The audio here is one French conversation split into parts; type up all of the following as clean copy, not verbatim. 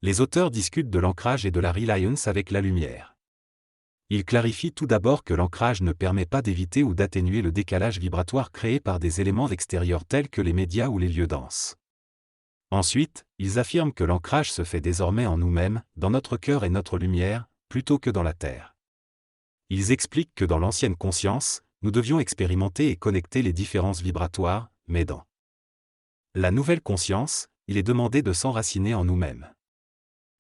Les auteurs discutent de l'ancrage et de la reliance avec la lumière. Ils clarifient tout d'abord que l'ancrage ne permet pas d'éviter ou d'atténuer le décalage vibratoire créé par des éléments extérieurs tels que les médias ou les lieux denses. Ensuite, ils affirment que l'ancrage se fait désormais en nous-mêmes, dans notre cœur et notre lumière, plutôt que dans la Terre. Ils expliquent que dans l'ancienne conscience, nous devions expérimenter et connecter les différences vibratoires, mais dans la nouvelle conscience, il est demandé de s'enraciner en nous-mêmes.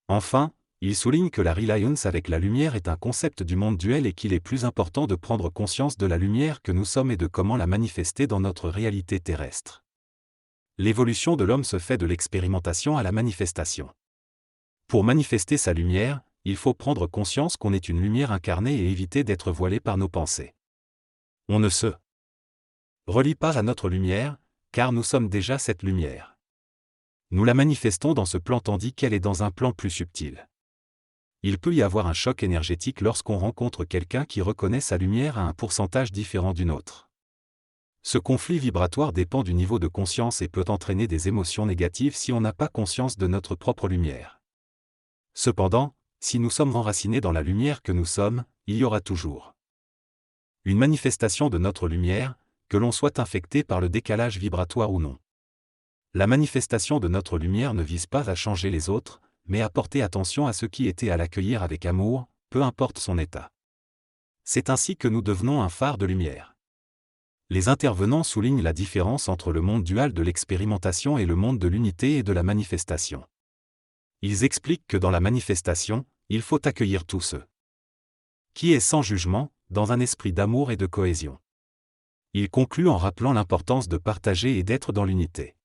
Enfin, ils soulignent que la reliance avec la lumière est un concept du monde duel et qu'il est plus important de prendre conscience de la lumière que nous sommes et de comment la manifester dans notre réalité terrestre. L'évolution de l'homme se fait de l'expérimentation à la manifestation. Pour manifester sa lumière, il faut prendre conscience qu'on est une lumière incarnée et éviter d'être voilé par nos pensées. On ne se relie pas à notre lumière, car nous sommes déjà cette lumière. Nous la manifestons dans ce plan tandis qu'elle est dans un plan plus subtil. Il peut y avoir un choc énergétique lorsqu'on rencontre quelqu'un qui reconnaît sa lumière à un pourcentage différent d'une autre. Ce conflit vibratoire dépend du niveau de conscience et peut entraîner des émotions négatives si on n'a pas conscience de notre propre lumière. Cependant, si nous sommes enracinés dans la lumière que nous sommes, il y aura toujours une manifestation de notre lumière, que l'on soit infecté par le décalage vibratoire ou non. La manifestation de notre lumière ne vise pas à changer les autres, mais à porter attention à ce qui est et à l'accueillir avec amour, peu importe son état. C'est ainsi que nous devenons un phare de lumière. Les intervenants soulignent la différence entre le monde dual de l'expérimentation et le monde de l'unité et de la manifestation. Ils expliquent que dans la manifestation, il faut accueillir tous ceux qui est sans jugement, dans un esprit d'amour et de cohésion. Ils concluent en rappelant l'importance de partager et d'être dans l'unité.